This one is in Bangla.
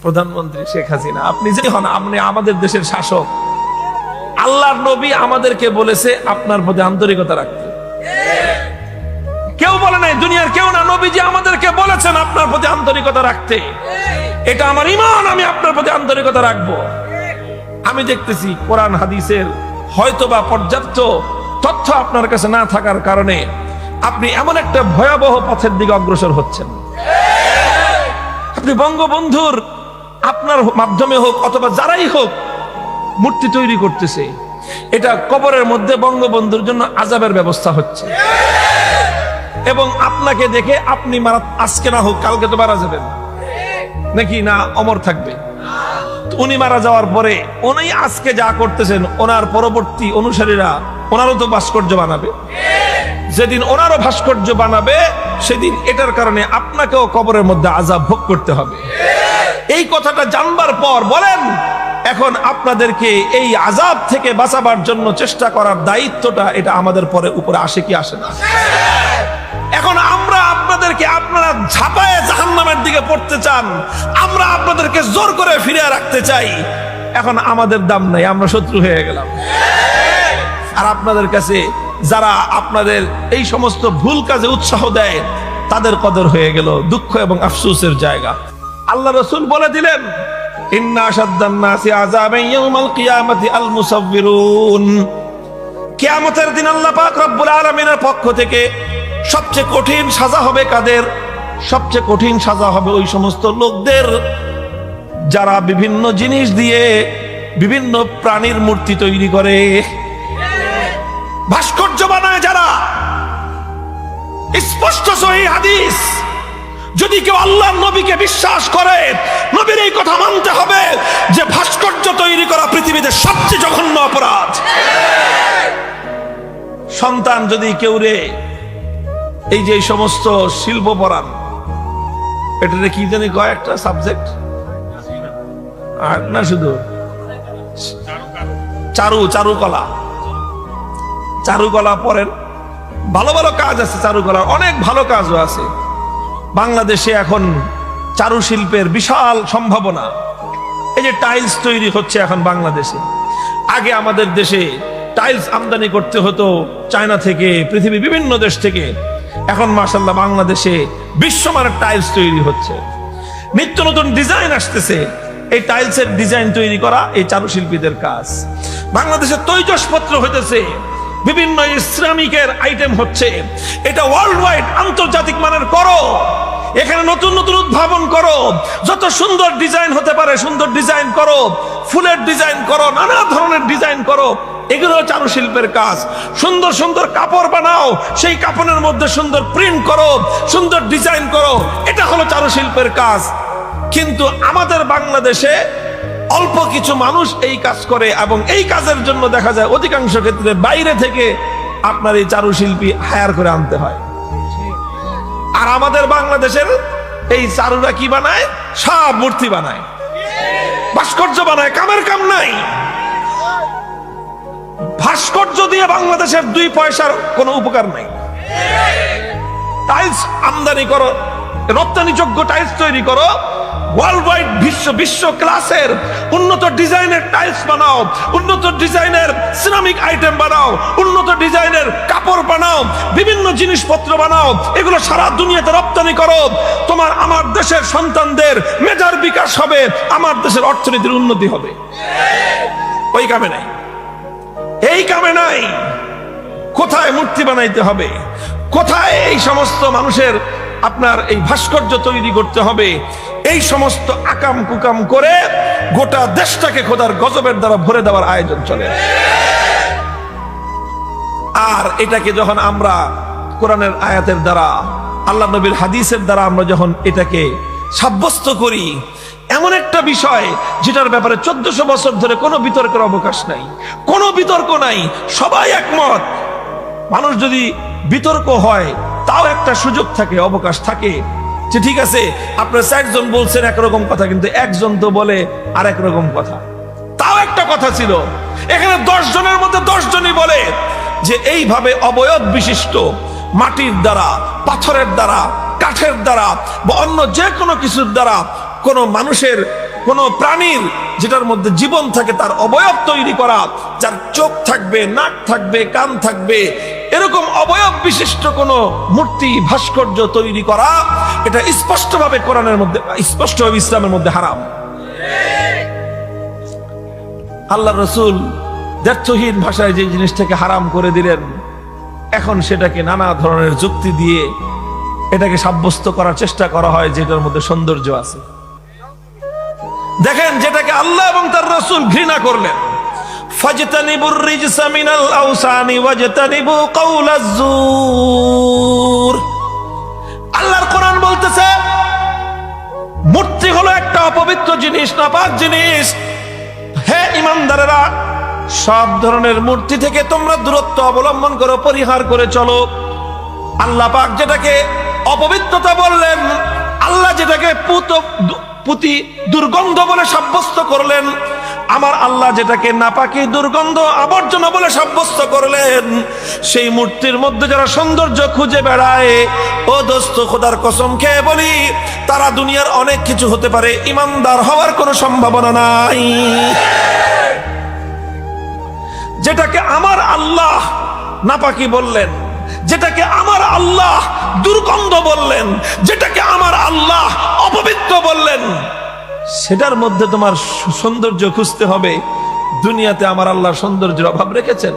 প্রধানমন্ত্রী শেখ হাসিনা, আপনি যে হন, আপনি আমাদের দেশের শাসক। আল্লাহর নবী আমাদেরকে বলেছে আপনার প্রতি আন্তরিকতা রাখতে। কেউ বলে নাই, দুনিয়ার কেউ না, নবীজি আমাদেরকে বলেছেন আপনার প্রতি আন্তরিকতা রাখতে। এটা আমার ঈমান, আমি আপনার প্রতি আন্তরিকতা রাখবো। আমি দেখতেছি কোরআন হাদিসের হয়তোবা পর্যাপ্ত তথ্য আপনার কাছে না থাকার কারণে আপনি এমন একটা ভয়াবহ পথের দিকে অগ্রসর হচ্ছেন। আপনি বঙ্গবন্ধুর আপনার মাধ্যমে হোক অথবা যারাই হোক মূর্তি তৈরি করতেছে, এটা কবরের মধ্যে বঙ্গবন্ধুর জন্য আযাবের ব্যবস্থা হচ্ছে। এবং আপনাকে দেখে আপনি আজকে না হোক কালকে তো মারা যাবেন নাকি না, অমর থাকবে। উনি মারা যাওয়ার পরে উনি আজকে যা করতেছেন, ওনার পরবর্তী অনুসারীরা ওনারও তো ভাস্কর্য বানাবে। যেদিন ওনারও ভাস্কর্য বানাবে সেদিন এটার কারণে আপনাকেও কবরের মধ্যে আযাব ভোগ করতে হবে। এই কথাটা জানবার পর বলেন, এখন আপনাদেরকে এই আযাব থেকে বাঁচাবার জন্য চেষ্টা করার দায়িত্বটা এটা আমাদের উপরে আসে কি আসে না? এখন আমরা আপনাদেরকে, আপনারা ঝাঁপায়ে জাহান্নামের দিকে পড়তে চান, আমরা আপনাদেরকে জোর করে ফিরিয়ে রাখতে চাই। এখন আমাদের দাম নাই, আমরা শত্রু হয়ে গেলাম। আর আপনাদের কাছে যারা আপনাদের এই সমস্ত ভুল কাজে উৎসাহ দেয় তাদের কদর হয়ে গেল দুঃখ এবং আফসোসের জায়গা। আল্লাহ রাসূল বলে দিলেন, ইন্না আশাদ্দান নাসি আযাবান ইয়াউমাল কিয়ামাতি আল মুসাফফিরুন। কিয়ামতের দিন আল্লাহ পাক রব্বুল আলামিনের পক্ষ থেকে সবচেয়ে কঠিন সাজা হবে কাদের? সবচেয়ে কঠিন সাজা হবে ওই সমস্ত লোকদের যারা বিভিন্ন জিনিস দিয়ে বিভিন্ন প্রাণীর মূর্তি তৈরি করে, ভাস্কর্য বানায় যারা। স্পষ্ট সহিহ হাদিস, যদি কেউ আল্লাহর নবীকে বিশ্বাস করে, নবীর এই কথা মানতে হবে যে ভাস্কর্য তৈরি করা পৃথিবীতে সবচেয়ে জঘন্য অপরাধ। সন্তান যদি কেউ রে এই যে সমস্ত শিল্প পরাণ, এটাতে কি জানি কয় একটা সাবজেক্ট, আর না শুধু চারুকলা পড়েন, ভালো ভালো কাজ আছে, চারুকলার অনেক ভালো কাজও আছে। বাংলাদেশে এখন চারুশিল্পের বিশাল সম্ভাবনা। এই যে টাইলস তৈরি হচ্ছে এখন বাংলাদেশে, আগে আমাদের দেশে টাইলস আমদানি করতে হতো চায়না থেকে, পৃথিবীর বিভিন্ন দেশ থেকে। এখন মাশাআল্লাহ বাংলাদেশে বিশ্বমানের টাইলস তৈরি হচ্ছে, নিত্য নতুন ডিজাইন আসতেছে। এই টাইলসের ডিজাইন তৈরি করা এই চারুশিল্পীদের কাজ। বাংলাদেশে তৈজসপত্র হইতেছে, বিভিন্ন ইসলামিকের আইটেম হচ্ছে। এটা ওয়ার্ল্ড ওয়াইড আন্তর্জাতিক মানের করো, এখানে নতুন নতুন উদ্ভাবন করো, যত সুন্দর ডিজাইন হতে পারে সুন্দর ডিজাইন করো, ফুলের ডিজাইন করো, নানা ধরনের ডিজাইন করো। এগুলো চারুশিল্পের কাজ। সুন্দর সুন্দর কাপড় বানাও, সেই কাপড়ের মধ্যে সুন্দর প্রিন্ট করো, সুন্দর ডিজাইন করো, এটা হলো চারুশিল্পের কাজ। কিন্তু আমাদের বাংলাদেশে অল্প কিছু মানুষ এই কাজ করে, এবং এই কাজের জন্য দেখা যায় অধিকাংশ ক্ষেত্রে বাইরে থেকে আপনার এই চারুশিল্পী হায়ার করে আনতে হয়। আর আমাদের বাংলাদেশের এই চারুরা কি বানায়? সব মূর্তি বানায়, ভাস্কর্য বানায়, কামের কাম নাই। ভাস্কর্য দিয়ে বাংলাদেশের 2 পয়সার কোনো উপকার নাই। টাইলস আমদানি করো, রপ্তানিযোগ্য টাইলস তৈরি করো, ওয়ার্ল্ড ওয়াইড বিশ্ব ক্লাসের উন্নত ডিজাইনের টাইলস বানাও, উন্নত ডিজাইনের সিরামিক আইটেম বানাও, উন্নত ডিজাইনের কাপড় বানাও, বিভিন্ন জিনিসপত্র বানাও, এগুলো সারা দুনিয়াতে রপ্তানি করো। তোমার আমার দেশের সন্তানদের মেধার বিকাশ হবে, আমার দেশের অর্থনীতির উন্নতি হবে। ওই কামে নাই, এই কামে নাই। কোথায় মূর্তি বানাইতে হবে, কোথায় এই সমস্ত মানুষের আপনার এই ভাস্কর্য তৈরি করতে হবে, এই সমস্ত আকাম কুকাম করে গোটা দেশটাকে খোদার গজবের দ্বারা ভরে দেওয়ার আয়োজন চলে। আর এটাকে যখন আমরা কোরআনের আয়াতের দ্বারা, আল্লাহ নবীর হাদিসের দ্বারা আমরা যখন এটাকে সাব্যস্ত করি, এমন একটা বিষয় যেটার ব্যাপারে 1400 বছর ধরে কোনো বিতর্কের অবকাশ নাই, কোনো বিতর্ক নাই, সবাই একমত। মানুষ যদি বিতর্ক হয় তাও একটা সুযোগ থাকে, অবকাশ থাকে, যে ঠিক আছে আপনার 4 জন বলছেন একরকম কথা, কিন্তু একজন তো বলে আরেক রকম কথা, তাও একটা কথা ছিল। এখানে 10 জনের মধ্যে 10 জনই বলে যে এইভাবে অবয়ব বিশিষ্ট মাটির দ্বারা, পাথরের দ্বারা, কাঠের দ্বারা বা অন্য যে কোনো কিছুর দ্বারা কোনো মানুষের কোন প্রাণীর যেটার মধ্যে জীবন থাকে তার অবয়ব তৈরি করা, যার চোখ থাকবে, নাক থাকবে, কান থাকবে, এরকম অবয়ব বিশিষ্ট কোন মূর্তি ভাস্কর্য তৈরি করা, এটা স্পষ্টভাবে কোরআনের মধ্যে, স্পষ্টভাবে ইসলামের মধ্যে হারাম। আল্লাহ রাসূল দ্ব্যর্থহীন ভাষায় যে জিনিসটাকে হারাম করে দিলেন, এখন সেটাকে নানা ধরনের যুক্তি দিয়ে এটাকে সাব্যস্ত করার চেষ্টা করা হয় যেটার মধ্যে সৌন্দর্য আছে। দেখেন, যেটাকে আল্লাহ এবং তার রাসূল ঘৃণা করলেন, ফাজতানিবুর রিজসা মিনাল আওসানি ওয়াজতানিবু কাওলাজ জুর। আল্লাহর কোরআন বলতেছে মূর্তি হলো একটা অপবিত্র জিনিস, নাপাক জিনিস। হে ঈমানদারেরা, সব ধরনের মূর্তি থেকে তোমরা দূরত্ব অবলম্বন করো, পরিহার করে চলো। আল্লাহ পাক যেটাকে অপবিত্রতা বললেন, আল্লাহ যেটাকে পুতি দুর্গন্ধ বলে সাব্যস্ত করলেন, আমার আল্লাহ যেটাকে নাপাকি, দুর্গন্ধ, আবর্জনা বলে সাব্যস্ত করলেন, সেই মূর্তির মধ্যে যারা সৌন্দর্য খুঁজে বেড়ায়, ও দোস্ত, খোদার কসম খেয়ে বলি, তারা দুনিয়ার অনেক কিছু হতে পারে, ঈমানদার হওয়ার কোনো সম্ভাবনা নাই। যেটাকে আমার আল্লাহ নাপাকি বললেন, যেটাকে আমার আল্লাহ দুর্গন্ধ বললেন, যেটাকে আমার আল্লাহ অপবিত্র বললেন, সেটার মধ্যে তোমার সৌন্দর্য খুঁজতে হবে। দুনিয়াতে আমার আল্লাহ সৌন্দর্যের অভাব রেখেছেন?